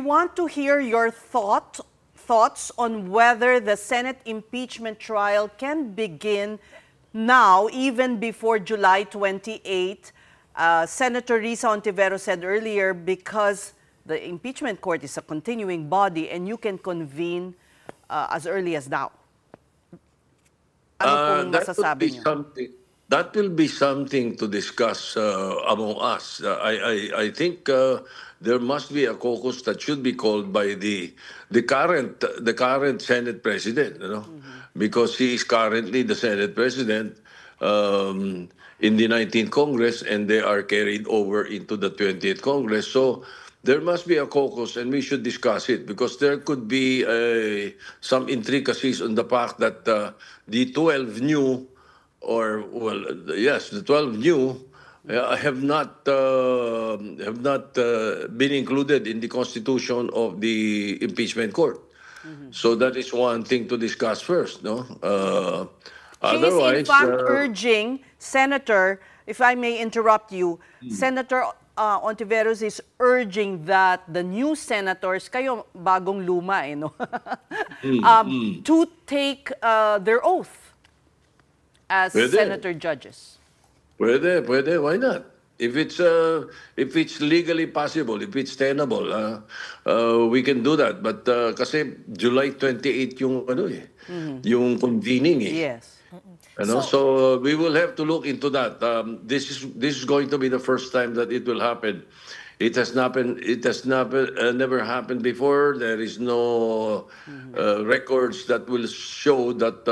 want to hear your thoughts on whether the Senate impeachment trial can begin now, even before July 28. Senator Risa Ontiveros said earlier, because the impeachment court is a continuing body and you can convene as early as now. Ano pong masasabi niyo? That will be something to discuss among us. I think there must be a caucus that should be called by the current Senate President, because he is currently the Senate President in the 19th Congress, and they are carried over into the 20th Congress. So there must be a caucus, and we should discuss it, because there could be some intricacies on the fact that the 12 new, the 12 new have not been included in the constitution of the impeachment court. So that is one thing to discuss first, no? She is in fact urging, Senator, if I may interrupt you, Senator Ontiveros is urging that the new senators, kayo bagong luma, no? To take their oath as senator judges. Pwede, why not? If it's legally possible, if it's tenable, we can do that. But kasi July 28 yung yung convening Yes. So we will have to look into that. This is going to be the first time that it will happen. It has never happened before. There is no records that will show that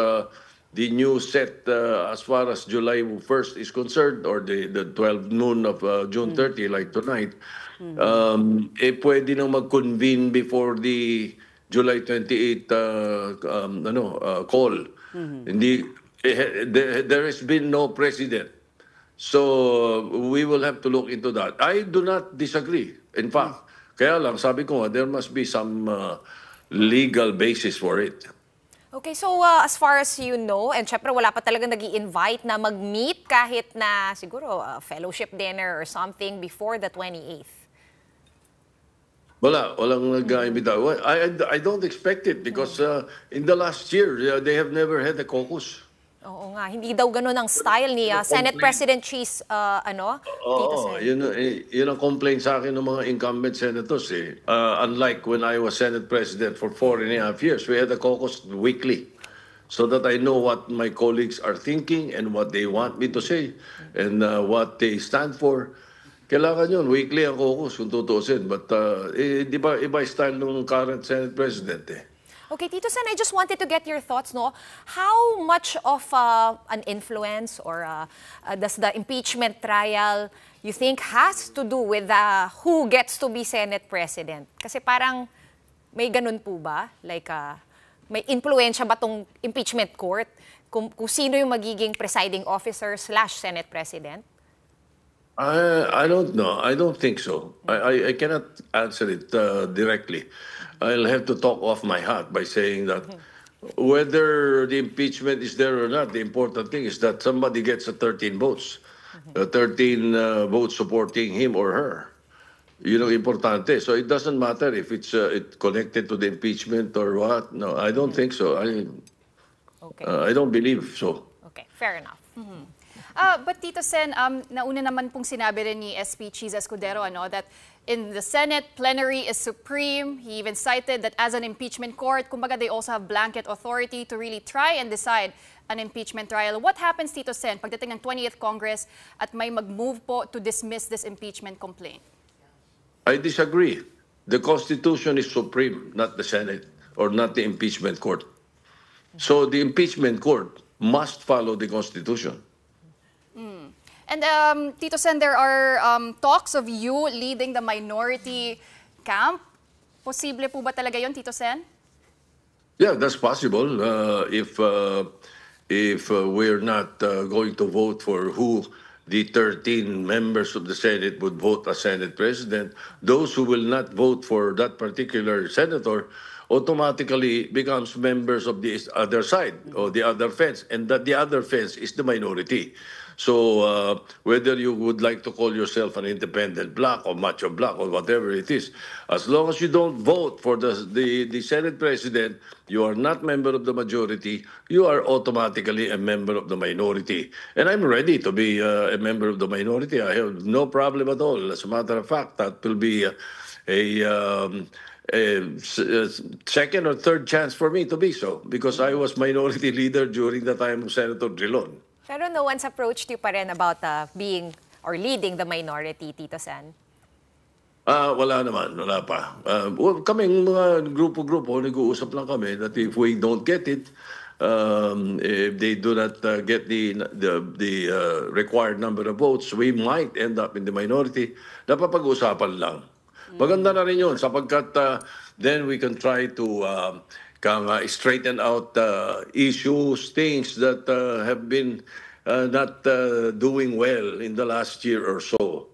the new set as far as July 1st is concerned, or the 12 noon of June 30, like tonight, pwede nang mag-convene before the July 28 call. There has been no precedent. So we will have to look into that. I do not disagree. In fact, kaya lang, sabi ko, there must be some legal basis for it. Okay, so as far as you know, and syempre wala pa talagang nag-i-invite na mag-meet kahit na siguro fellowship dinner or something before the 28th. Walang nag-imbita. I don't expect it because in the last year, they have never had a caucus. Oo nga, hindi daw ganun ang style ni Senate President Cheese, Tito Sen. Yun ang complaint sa akin ng mga incumbent senators. Unlike when I was Senate President for 4.5 years, we had a caucus weekly so that I know what my colleagues are thinking and what they want me to say and what they stand for. Kailangan yun, weekly ang caucus kung tutuusin. But di ba iba style ng current Senate President Okay, Tito Sen, I just wanted to get your thoughts, no? How much of an influence or does the impeachment trial, you think, has to do with who gets to be Senate President? Kasi parang may ganun po ba? Like, may influensya ba tong impeachment court kung sino yung magiging presiding officer / Senate President? I don't know. I don't think so. I cannot answer it directly. I'll have to talk off my hat by saying that whether the impeachment is there or not, the important thing is that somebody gets 13 votes. 13 votes supporting him or her. Yun ang importante. So it doesn't matter if it's connected to the impeachment or what. No, I don't think so. I don't believe so. Okay, fair enough. But Tito Sen, nauna naman pong sinabi rin ni SP Cheese Escudero that in the Senate, plenary is supreme. He even cited that as an impeachment court, kumbaga they also have blanket authority to really try and decide an impeachment trial. What happens, Tito Sen, pagdating ng 20th Congress at may mag-move po to dismiss this impeachment complaint? I disagree. The Constitution is supreme, not the Senate or not the impeachment court. So the impeachment court must follow the Constitution. And Tito Sen, there are talks of you leading the minority camp. Posible po ba talaga yon, Tito Sen? Yeah, that's possible. If we're not going to vote for who the 13 members of the Senate would vote as Senate President, those who will not vote for that particular senator automatically becomes members of the other side or the other fence, and that the other fence is the minority. So whether you would like to call yourself an independent bloc or macho bloc or whatever it is, as long as you don't vote for the Senate President, you are not member of the majority, you are automatically a member of the minority. And I'm ready to be a member of the minority. I have no problem at all. As a matter of fact, that will be a second or third chance for me to be so, because I was minority leader during the time of Senator Drilon. Pero no one's approached you pa rin about being or leading the minority, Tito Sen? Wala naman, wala pa. Kaming mga grupo-grupo, nag-uusap lang kami that if we don't get it, if they do not get the required number of votes, we might end up in the minority. Napapag-usapan lang. Maganda na rin yun sapagkat then we can try to straighten out issues, things that have been not doing well in the last year or so.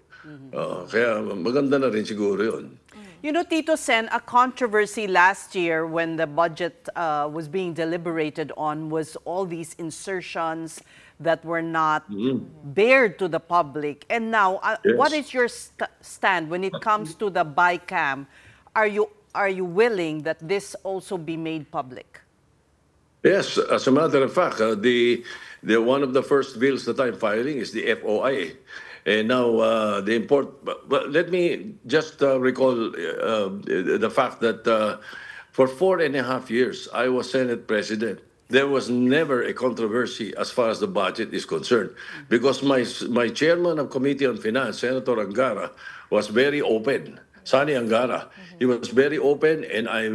Kaya maganda na rin siguro yun. You know, Tito Sen, a controversy last year when the budget was being deliberated on was all these insertions that were not bared to the public. And now, Yes. what is your stand when it comes to the BICAM? Are you willing that this also be made public? Yes, as a matter of fact, the one of the first bills that I'm filing is the FOI. And now but let me just recall the fact that for 4.5 years I was Senate President. There was never a controversy as far as the budget is concerned, because my chairman of Committee on Finance, Senator Angara, was very open. Sani Angara, he was very open, and I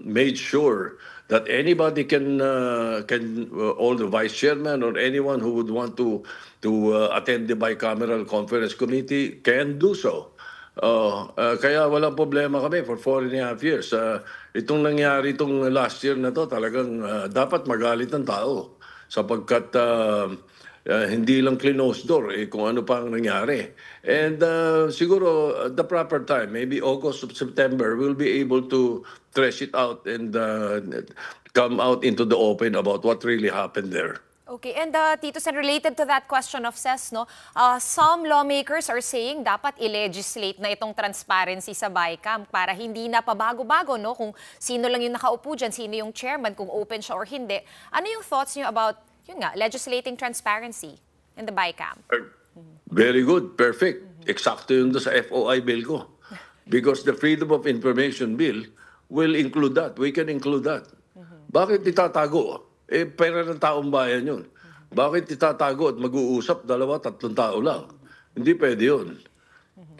made sure that anybody can all the vice chairman or anyone who would want to attend the bicameral conference committee can do so. Kaya walang problema kami for 4.5 years. Itong nangyari itong last year na to, talagang dapat magalit ng tao sapagkat hindi lang closed door kung ano pa ang nangyari. And siguro the proper time, maybe August or September, we'll be able to thresh it out and come out into the open about what really happened there. Okay, and Tito Sen, related to that question of CES, no, some lawmakers are saying dapat i-legislate na itong transparency sa BICAM para hindi na pabago-bago, no, kung sino lang yung nakaupo dyan, sino yung chairman, kung open siya or hindi. Ano yung thoughts niyo about, yun nga, legislating transparency in the BICAM? Very good, perfect. Eksakto yun doon sa FOI bill ko. Because the Freedom of Information Bill will include that. We can include that. Bakit itatago? Pera ng taong bayan yun. Bakit itatago at mag-uusap 2-3 tao lang? Hindi pwede yun.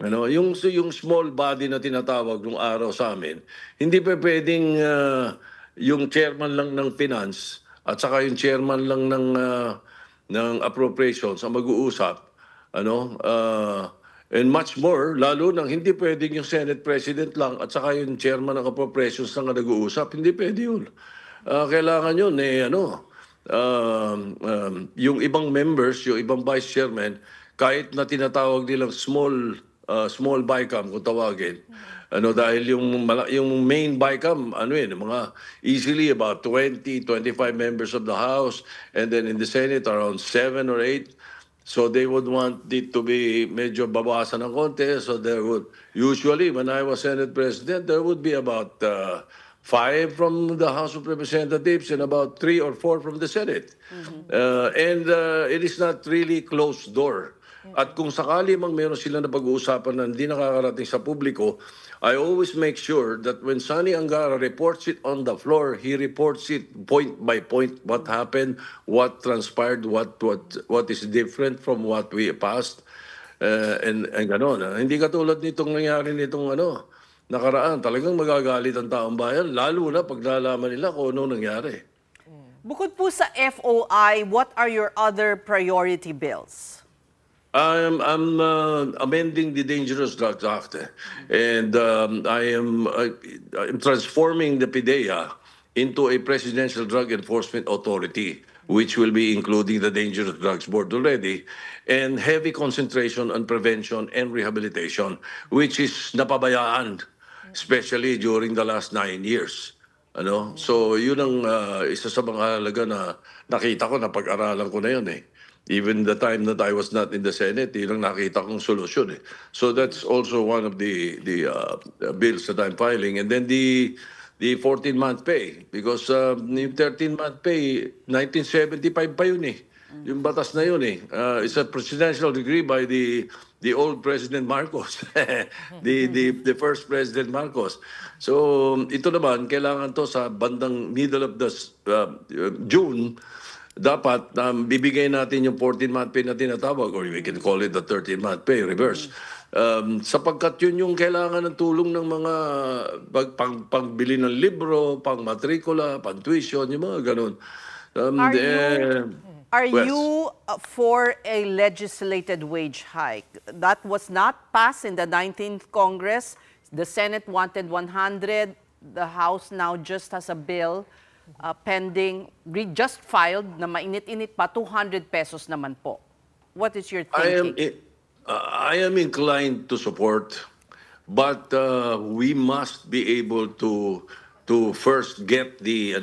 Ano, yung small body na tinatawag nung araw sa amin, hindi pa pwedeng yung chairman lang ng finance at saka yung chairman lang ng appropriations ang mag-uusap. Ano, and much more, lalo nang hindi pwedeng yung Senate President lang at saka yung chairman ng appropriations lang ang nag-uusap. Hindi pwede yun. Kailangan yun yung ibang members, yung ibang vice chairman, kahit na tinatawag nilang small BICAM kung tawagin. Dahil yung main BICAM, mga easily about 20-25 members of the House, and then in the Senate around 7 or 8. So they would want it to be medyo babawasan ng konti. So there would, usually when I was Senate President, there would be about 5 from the House of Representatives and about 3 or 4 from the Senate. And it is not really closed door. At kung sakali mang meron sila na pag-uusapan na hindi nakakarating sa publiko, I always make sure that when Sani Angara reports it on the floor, he reports it point by point, what happened, what transpired, what is different from what we passed, and gano'n. Hindi katulad nitong nangyari nitong nakaraan, talagang magagalit ang taong bayan, lalo na pag nalaman nila kung ano nangyari. Bukod po sa FOI, what are your other priority bills? I'm amending the Dangerous Drugs Act, and I'm transforming the PIDEA into a Presidential Drug Enforcement Authority, which will be including the Dangerous Drugs Board already, and heavy concentration on prevention and rehabilitation, which is napabayaan, especially during the last 9 years. So yun ang isa sa mga halaga na nakita ko, na pag-aralan ko na yun . Even the time that I was not in the Senate, yun ang nakita kong solusyon eh. So that's also one of the bills that I'm filing. And then the 14-month pay, because yung 13-month pay, 1975 pa yun eh. Yung batas na yun eh. It's a presidential decree by the old President Marcos, the first President Marcos. So ito naman, kailangan to sa bandang middle of the June, dapat bibigay natin yung 14-month pay na tinatawag, or we can call it the 13-month pay, reverse. Sapagkat yun yung kailangan ng tulong ng mga pangbili ng libro, pang matrikula, pang tuition, yung mga ganun. Are you for a legislated wage hike? That was not passed in the 19th Congress. The Senate wanted 100. The House now just has a bill pending, just filed, na mainit-init pa, 200 pesos naman po. What is your thinking? I am inclined to support, but we must be able to first get the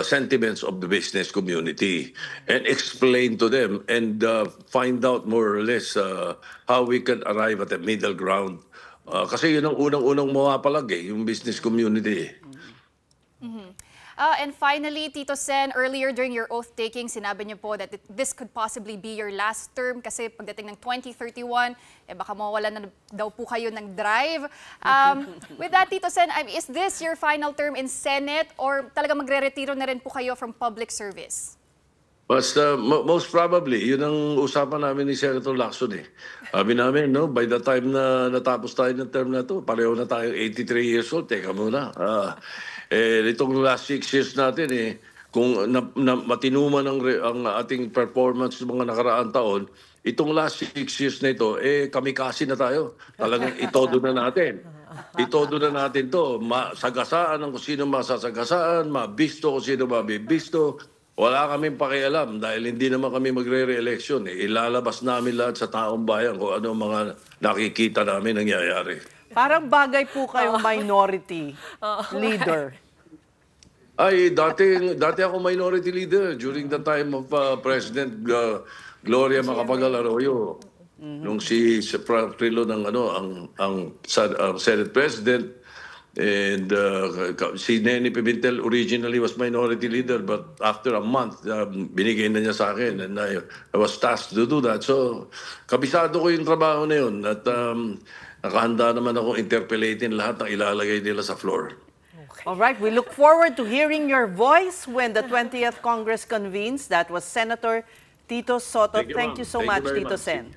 sentiments of the business community and explain to them and find out more or less how we can arrive at a middle ground. Kasi yun ang unang-unang mawapalag yung business community. And finally, Tito Sen, earlier during your oath-taking, sinabi niyo po that this could possibly be your last term kasi pagdating ng 2031, baka mawawalan na daw po kayo ng drive. With that, Tito Sen, is this your final term in Senate or talaga magre-retiro na rin po kayo from public service? Basta, most probably, yun ang usapan namin ni Senator Lacson eh. Sabi namin, no, by the time na natapos tayo ng term na to, pareho na tayo 83 years old, teka muna. Itong last 6 years natin kung matinuman ang ating performance ng mga nakaraang taon, itong last 6 years na ito, kamikasi na tayo. Talagang itodo na natin. Itodo na natin to. Masagasaan ang kung sino masasagasaan, mabisto kung sino mabibisto. Wala kaming pakialam dahil hindi naman kami magre-re-election. Ilalabas namin lahat sa taong bayan kung ano mga nakikita namin nangyayari. Parang bagay po kayong minority leader. Ay, dati ako minority leader during the time of President Gloria Macapagal Arroyo. Nung si Frank Trillo ang Senate President. And si Nene Pimentel originally was minority leader, but after a month, binigay na niya sa akin and I was tasked to do that. So, kabisado ko yung trabaho na yun at nakahanda naman akong interpellating lahat ng ilalagay nila sa floor. All right, we look forward to hearing your voice when the 20th Congress convenes. That was Senator Tito Soto. Thank you so much, Tito Sen.